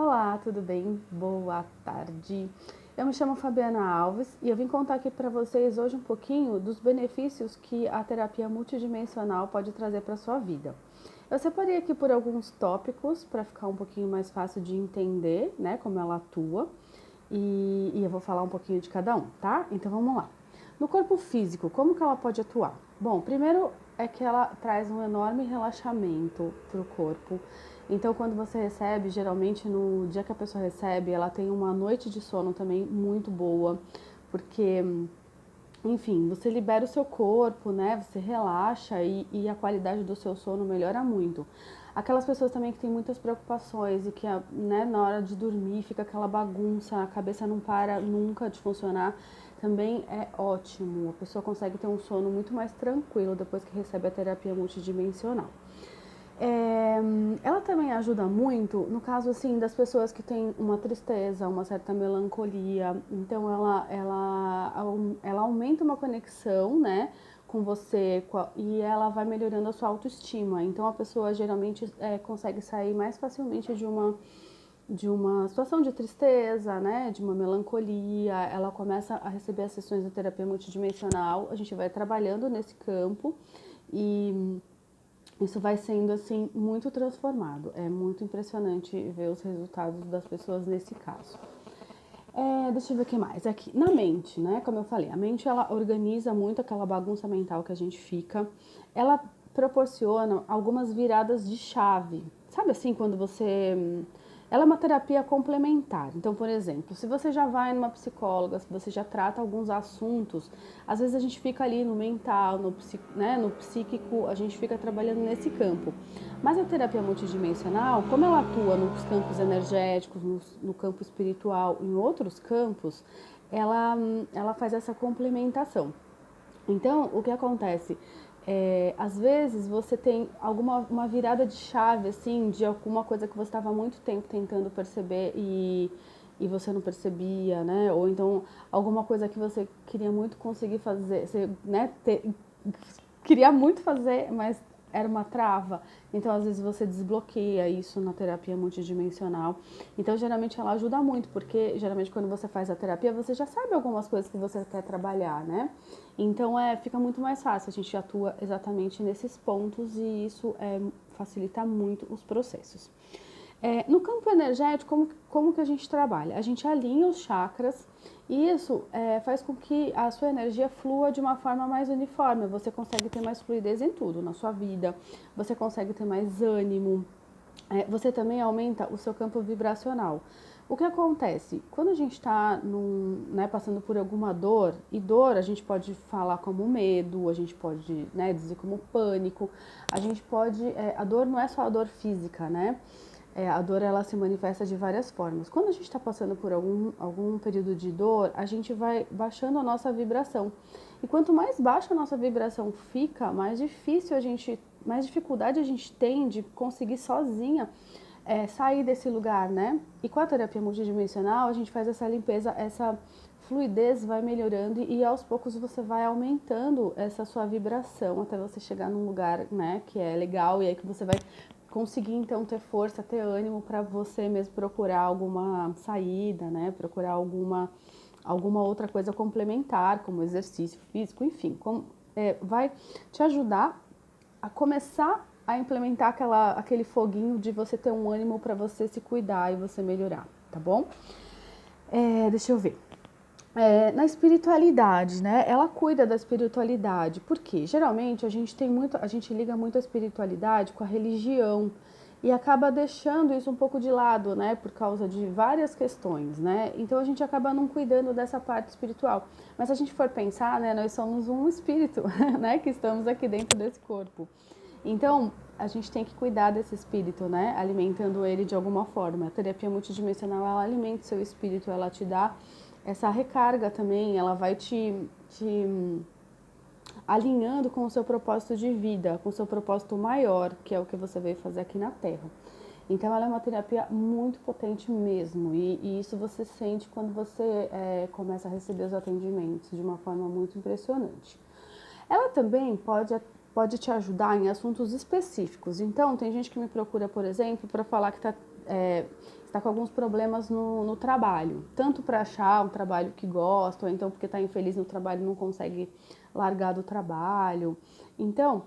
Olá, tudo bem? Boa tarde. Eu me chamo Fabiana Alves e eu vim contar aqui para vocês hoje um pouquinho dos benefícios que a terapia multidimensional pode trazer para a sua vida. Eu separei aqui por alguns tópicos para ficar um pouquinho mais fácil de entender, né, como ela atua, e eu vou falar um pouquinho de cada um, tá? Então vamos lá. No corpo físico, como que ela pode atuar? Bom, primeiro é que ela traz um enorme relaxamento para o corpo. Então, quando você recebe, geralmente no dia que a pessoa recebe, ela tem uma noite de sono também muito boa, porque, enfim, você libera o seu corpo, né? Você relaxa e a qualidade do seu sono melhora muito. Aquelas pessoas também que têm muitas preocupações e que, né, na hora de dormir fica aquela bagunça, a cabeça não para nunca de funcionar, também é ótimo. A pessoa consegue ter um sono muito mais tranquilo depois que recebe a terapia multidimensional. É, ela também ajuda muito no caso assim das pessoas que têm uma tristeza, uma certa melancolia. Então ela aumenta uma conexão, né, com você e ela vai melhorando a sua autoestima. Então a pessoa geralmente consegue sair mais facilmente de uma situação de tristeza, né, de uma melancolia. Ela começa a receber as sessões de terapia multidimensional. A gente vai trabalhando nesse campo e isso vai sendo assim muito transformado. É muito impressionante ver os resultados das pessoas nesse caso. Deixa eu ver o que mais. Aqui, na mente, né? Como eu falei, a mente ela organiza muito aquela bagunça mental que a gente fica. Ela proporciona algumas viradas de chave. Sabe assim, quando você. Ela é uma terapia complementar. Então, por exemplo, se você já vai numa psicóloga, se você já trata alguns assuntos, às vezes a gente fica ali no mental, né, no psíquico, a gente fica trabalhando nesse campo. Mas a terapia multidimensional, como ela atua nos campos energéticos, no campo espiritual, em outros campos, ela faz essa complementação. Então, o que acontece? Às vezes você tem uma virada de chave, assim, de alguma coisa que você estava há muito tempo tentando perceber e você não percebia, né? Ou então alguma coisa que você queria muito conseguir fazer, você, né, queria muito fazer, mas era uma trava. Então, às vezes, você desbloqueia isso na terapia multidimensional. Então, geralmente, ela ajuda muito, porque geralmente, quando você faz a terapia, você já sabe algumas coisas que você quer trabalhar, né? Então, fica muito mais fácil. A gente atua exatamente nesses pontos e isso facilita muito os processos. No campo energético, como que a gente trabalha? A gente alinha os chakras e isso faz com que a sua energia flua de uma forma mais uniforme. Você consegue ter mais fluidez em tudo, na sua vida, você consegue ter mais ânimo, você também aumenta o seu campo vibracional. O que acontece? Quando a gente está né, passando por alguma dor, e dor a gente pode falar como medo, a gente pode, né, dizer como pânico, a gente pode. A dor não é só a dor física, né? A dor ela se manifesta de várias formas. Quando a gente está passando por algum período de dor, a gente vai baixando a nossa vibração. E quanto mais baixa a nossa vibração fica, mais dificuldade a gente tem de conseguir sozinha sair desse lugar, né? E com a terapia multidimensional, a gente faz essa limpeza, essa fluidez vai melhorando e aos poucos você vai aumentando essa sua vibração até você chegar num lugar, né, que é legal e aí que você vai conseguir então ter força, ter ânimo para você mesmo procurar alguma saída, né? Procurar alguma outra coisa complementar, como exercício físico, enfim, vai te ajudar a começar a implementar aquele foguinho de você ter um ânimo para você se cuidar e você melhorar, tá bom? Deixa eu ver. Na espiritualidade, né? Ela cuida da espiritualidade. Por quê? Geralmente a gente liga muito a espiritualidade com a religião e acaba deixando isso um pouco de lado, né? Por causa de várias questões, né? Então a gente acaba não cuidando dessa parte espiritual. Mas se a gente for pensar, né? Nós somos um espírito, né? Que estamos aqui dentro desse corpo. Então, a gente tem que cuidar desse espírito, né? Alimentando ele de alguma forma. A terapia multidimensional, ela alimenta o seu espírito, ela te dá essa recarga também, ela vai te alinhando com o seu propósito de vida, com o seu propósito maior, que é o que você veio fazer aqui na Terra. Então, ela é uma terapia muito potente mesmo, e isso você sente quando você começa a receber os atendimentos de uma forma muito impressionante. Ela também pode te ajudar em assuntos específicos. Então, tem gente que me procura, por exemplo, para falar que está está com alguns problemas no trabalho, tanto para achar um trabalho que gosta, ou então porque está infeliz no trabalho e não consegue largar do trabalho. Então,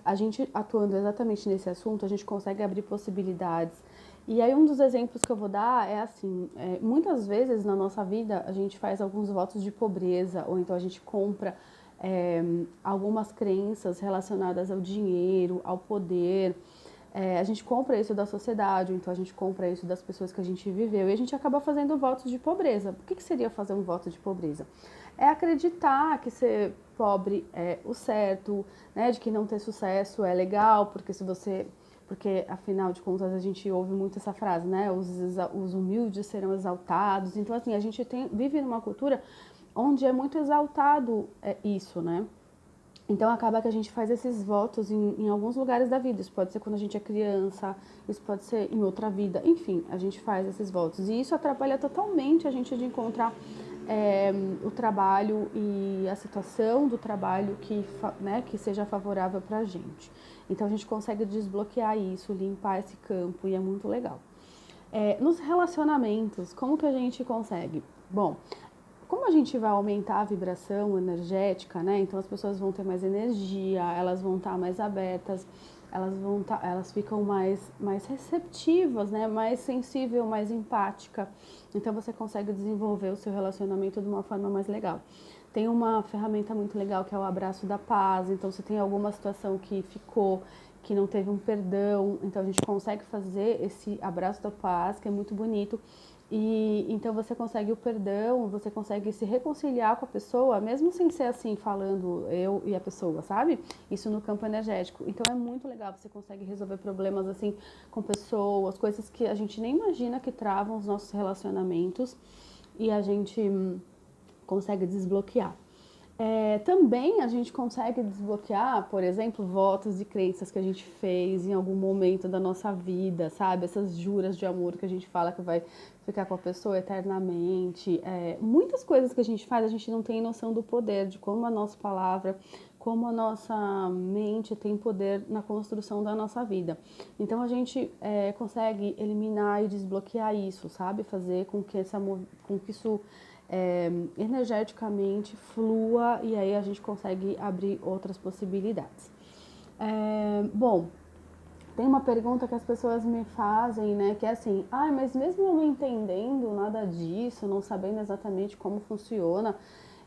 a gente atuando exatamente nesse assunto, a gente consegue abrir possibilidades. E aí um dos exemplos que eu vou dar é assim, muitas vezes na nossa vida a gente faz alguns votos de pobreza, ou então a gente compra algumas crenças relacionadas ao dinheiro, ao poder. A gente compra isso da sociedade, ou então a gente compra isso das pessoas que a gente viveu e a gente acaba fazendo votos de pobreza. O que seria fazer um voto de pobreza? É acreditar que ser pobre é o certo, né? De que não ter sucesso é legal, porque afinal de contas a gente ouve muito essa frase, né? Os humildes serão exaltados. Então assim, a gente vive numa cultura onde é muito exaltado isso, né? Então acaba que a gente faz esses votos em alguns lugares da vida. Isso pode ser quando a gente é criança, isso pode ser em outra vida. Enfim, a gente faz esses votos. E isso atrapalha totalmente a gente de encontrar o trabalho e a situação do trabalho que seja favorável para a gente. Então a gente consegue desbloquear isso, limpar esse campo e é muito legal. Nos relacionamentos, como que a gente consegue? Bom, como a gente vai aumentar a vibração energética, né? Então as pessoas vão ter mais energia, elas vão estar mais abertas, elas ficam mais receptivas, né? Mais sensível, mais empática. Então você consegue desenvolver o seu relacionamento de uma forma mais legal. Tem uma ferramenta muito legal que é o abraço da paz. Então se tem alguma situação que não teve um perdão, então a gente consegue fazer esse abraço da paz, que é muito bonito. E então você consegue o perdão, você consegue se reconciliar com a pessoa, mesmo sem ser assim, falando eu e a pessoa, sabe? Isso no campo energético. Então é muito legal, você consegue resolver problemas assim com pessoas, coisas que a gente nem imagina que travam os nossos relacionamentos e a gente consegue desbloquear. Também a gente consegue desbloquear, por exemplo, votos e crenças que a gente fez em algum momento da nossa vida, sabe? Essas juras de amor que a gente fala que vai ficar com a pessoa eternamente. Muitas coisas que a gente faz, a gente não tem noção do poder, de como a nossa palavra, como a nossa mente tem poder na construção da nossa vida. Então a gente consegue eliminar e desbloquear isso, sabe? Fazer com que isso energeticamente flua e aí a gente consegue abrir outras possibilidades. Bom, tem uma pergunta que as pessoas me fazem, né, que é assim, mas mesmo eu não entendendo nada disso, não sabendo exatamente como funciona,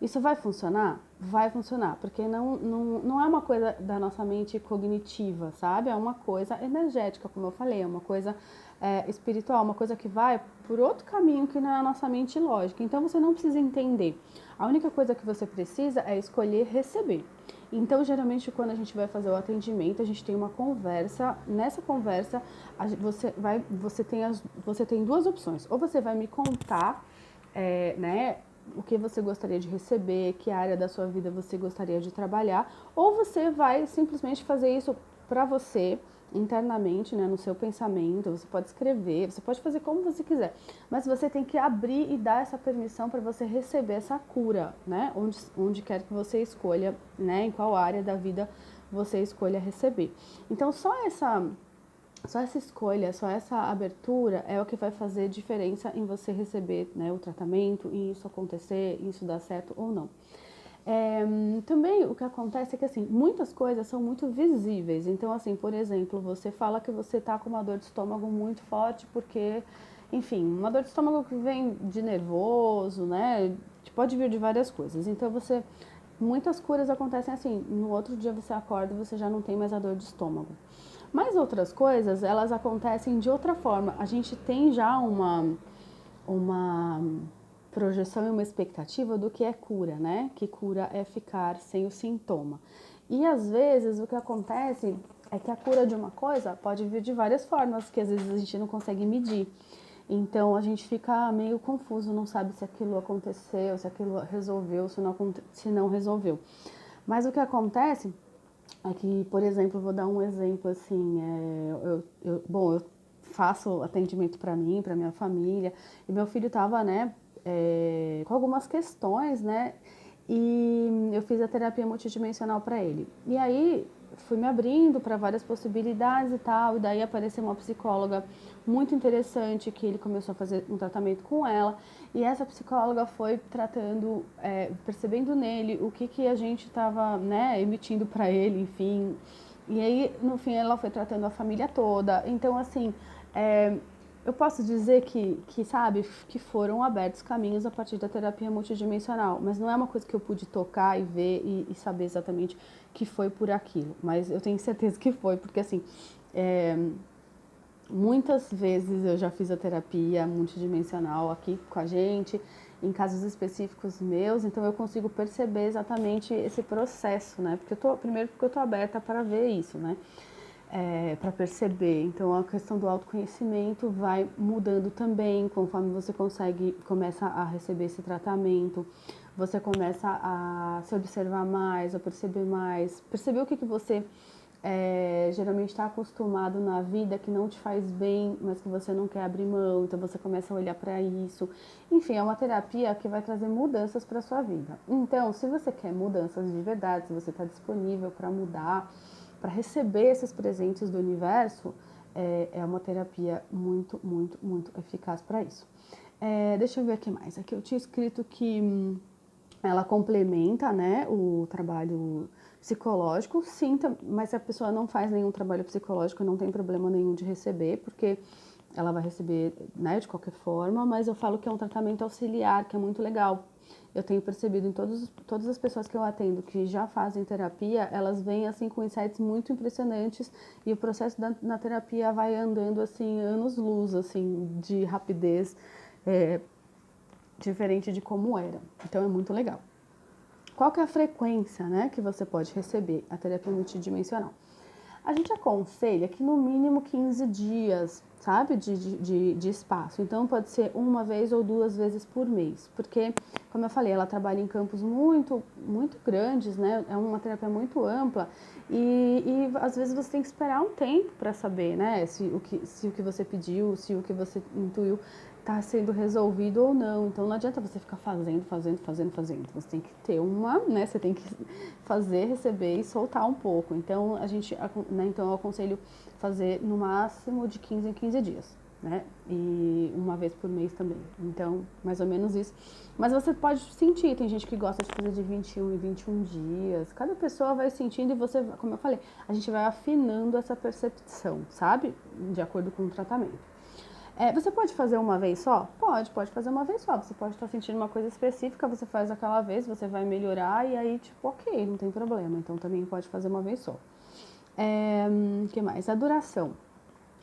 isso vai funcionar? Vai funcionar, porque não é uma coisa da nossa mente cognitiva, sabe? É uma coisa energética, como eu falei, é uma coisa espiritual, uma coisa que vai por outro caminho que não é a nossa mente lógica. Então você não precisa entender. A única coisa que você precisa é escolher receber. Então, geralmente, quando a gente vai fazer o atendimento, a gente tem uma conversa. Nessa conversa, você tem duas opções. Ou você vai me contar, né, o que você gostaria de receber, que área da sua vida você gostaria de trabalhar, ou você vai simplesmente fazer isso para você internamente, né, no seu pensamento. Você pode escrever, você pode fazer como você quiser, mas você tem que abrir e dar essa permissão para você receber essa cura, né, onde quer que você escolha, né, em qual área da vida você escolha receber. Então só essa escolha, só essa abertura é o que vai fazer diferença em você receber, né, o tratamento, em isso acontecer, em isso dar certo ou não. Também o que acontece é que assim, muitas coisas são muito visíveis. Então, assim, por exemplo, você fala que você está com uma dor de estômago muito forte porque, enfim, uma dor de estômago que vem de nervoso, né? Pode vir de várias coisas. Então, muitas curas acontecem assim, no outro dia você acorda e você já não tem mais a dor de estômago. Mas outras coisas, elas acontecem de outra forma. A gente tem já uma projeção e uma expectativa do que é cura, né? Que cura é ficar sem o sintoma. E às vezes o que acontece é que a cura de uma coisa pode vir de várias formas, que às vezes a gente não consegue medir. Então a gente fica meio confuso, não sabe se aquilo aconteceu, se aquilo resolveu, se não resolveu. Mas o que acontece é que, por exemplo, vou dar um exemplo assim, eu faço atendimento para mim, para minha família, e meu filho estava, né, com algumas questões, né, e eu fiz a terapia multidimensional para ele. E aí fui me abrindo para várias possibilidades e tal, e daí apareceu uma psicóloga muito interessante, que ele começou a fazer um tratamento com ela, e essa psicóloga foi tratando, percebendo nele o que a gente estava, né, emitindo para ele, enfim, e aí no fim ela foi tratando a família toda, então assim, eu posso dizer sabe, que foram abertos caminhos a partir da terapia multidimensional, mas não é uma coisa que eu pude tocar e ver e saber exatamente que foi por aquilo, mas eu tenho certeza que foi, porque assim, muitas vezes eu já fiz a terapia multidimensional aqui com a gente, em casos específicos meus, então eu consigo perceber exatamente esse processo, né? Primeiro porque eu tô aberta para ver isso, né? Para perceber. Então a questão do autoconhecimento vai mudando também conforme você começa a receber esse tratamento, você começa a se observar mais, a perceber o que você geralmente está acostumado na vida que não te faz bem, mas que você não quer abrir mão, então você começa a olhar para isso. Enfim, é uma terapia que vai trazer mudanças para sua vida. Então, se você quer mudanças de verdade, se você está disponível para mudar, para receber esses presentes do universo, é uma terapia muito, muito, muito eficaz para isso. Deixa eu ver aqui mais. Aqui eu tinha escrito que ela complementa, né, o trabalho psicológico, sim, mas se a pessoa não faz nenhum trabalho psicológico, não tem problema nenhum de receber, porque ela vai receber, né, de qualquer forma, mas eu falo que é um tratamento auxiliar, que é muito legal. Eu tenho percebido em todas as pessoas que eu atendo que já fazem terapia, elas vêm assim com insights muito impressionantes e o processo na terapia vai andando assim anos-luz, assim, de rapidez, diferente de como era. Então é muito legal. Qual que é a frequência, né, que você pode receber a terapia multidimensional? A gente aconselha que no mínimo 15 dias, sabe, de espaço. Então pode ser uma vez ou duas vezes por mês, porque, como eu falei, ela trabalha em campos muito, muito grandes, né? É uma terapia muito ampla e às vezes você tem que esperar um tempo para saber, né, se o que você pediu, se o que você intuiu está sendo resolvido ou não. Então não adianta você ficar fazendo. Você tem que ter né, você tem que fazer, receber e soltar um pouco. Então então eu aconselho fazer no máximo de 15 em 15 dias, né? E uma vez por mês também. Então, mais ou menos isso. Mas você pode sentir, tem gente que gosta de fazer de 21 em 21 dias. Cada pessoa vai sentindo e você, como eu falei, a gente vai afinando essa percepção, sabe? De acordo com o tratamento. Você pode fazer uma vez só? Pode fazer uma vez só. Você pode estar sentindo uma coisa específica, você faz aquela vez, você vai melhorar e aí, tipo, ok, não tem problema. Então também pode fazer uma vez só. Que mais? A duração.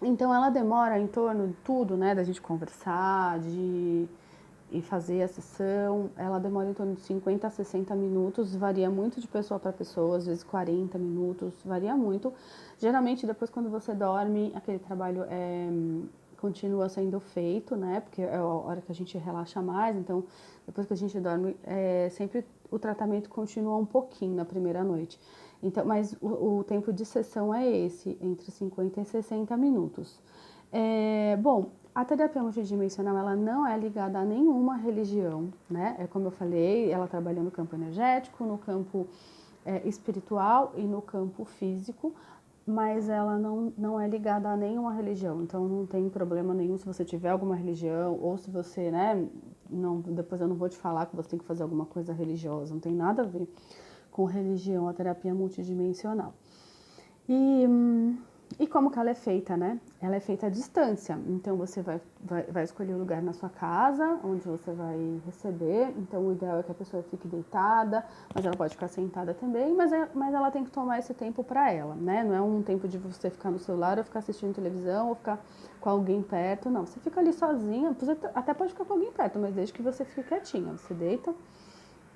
Então ela demora em torno de tudo, né? Da gente conversar, e fazer a sessão. Ela demora em torno de 50 a 60 minutos, varia muito de pessoa para pessoa, às vezes 40 minutos, varia muito. Geralmente depois quando você dorme, aquele trabalho continua sendo feito, né? Porque é a hora que a gente relaxa mais, então depois que a gente dorme, sempre o tratamento continua um pouquinho na primeira noite. Então, mas o tempo de sessão é esse, entre 50 e 60 minutos. Bom, a terapia multidimensional, ela não é ligada a nenhuma religião, né? Como eu falei, ela trabalha no campo energético, no campo espiritual e no campo físico, mas ela não é ligada a nenhuma religião, então não tem problema nenhum se você tiver alguma religião ou se você, né, depois eu não vou te falar que você tem que fazer alguma coisa religiosa, não tem nada a ver com religião, a terapia multidimensional. E como que ela é feita, né? Ela é feita à distância, então você vai escolher um lugar na sua casa, onde você vai receber, então o ideal é que a pessoa fique deitada, mas ela pode ficar sentada também, mas ela tem que tomar esse tempo para ela, né? Não é um tempo de você ficar no celular ou ficar assistindo televisão ou ficar com alguém perto, não. Você fica ali sozinha, você até pode ficar com alguém perto, mas desde que você fique quietinha, você deita,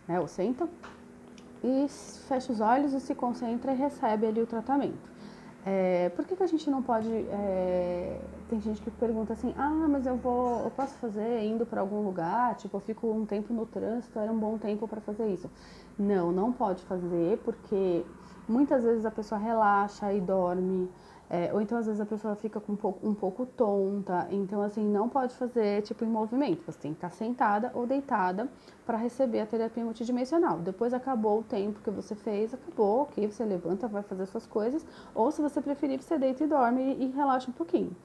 né, ou senta, e fecha os olhos e se concentra e recebe ali o tratamento. Por que a gente não pode... tem gente que pergunta assim, mas eu posso fazer indo para algum lugar, tipo, eu fico um tempo no trânsito, era um bom tempo para fazer isso. Não pode fazer, porque muitas vezes a pessoa relaxa e dorme, Ou então, às vezes, a pessoa fica com um pouco tonta. Então, assim, não pode fazer, tipo, em movimento. Você tem que estar sentada ou deitada para receber a terapia multidimensional. Depois acabou o tempo que você fez, acabou, ok, você levanta, vai fazer suas coisas. Ou, se você preferir, você deita e dorme e relaxa um pouquinho.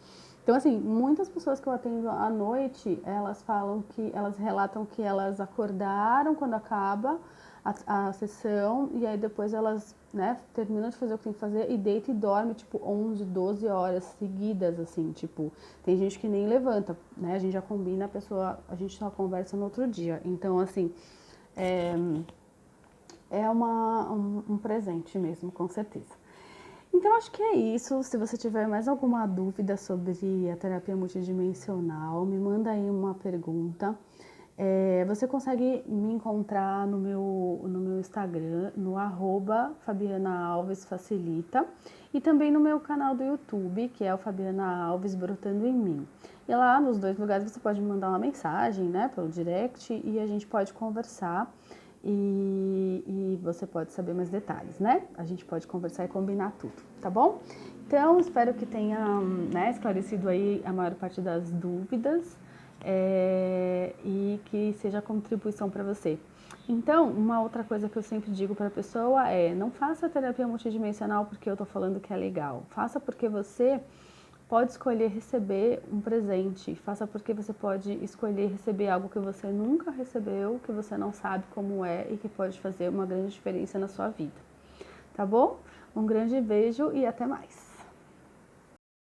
Então, assim, muitas pessoas que eu atendo à noite, elas falam que, elas relatam que elas acordaram quando acaba a sessão e aí depois elas, né, terminam de fazer o que tem que fazer e deita e dorme, tipo, 11, 12 horas seguidas, assim, tipo, tem gente que nem levanta, né, a gente já combina, a pessoa, a gente só conversa no outro dia. Então, assim, é, um presente mesmo, com certeza. Então, acho que é isso. Se você tiver mais alguma dúvida sobre a terapia multidimensional, me manda aí uma pergunta. Você consegue me encontrar no meu Instagram, no @FabianaAlvesFacilita, e também no meu canal do YouTube, que é o Fabiana Alves Brotando em Mim. E lá, nos dois lugares, você pode me mandar uma mensagem, né, pelo direct, e a gente pode conversar. E você pode saber mais detalhes, né? A gente pode conversar e combinar tudo, tá bom? Então, espero que tenha, né, esclarecido aí a maior parte das dúvidas e que seja contribuição para você. Então, uma outra coisa que eu sempre digo para a pessoa é: não faça terapia multidimensional porque eu tô falando que é legal. Faça porque você pode escolher receber um presente. Faça porque você pode escolher receber algo que você nunca recebeu, que você não sabe como é e que pode fazer uma grande diferença na sua vida. Tá bom? Um grande beijo e até mais!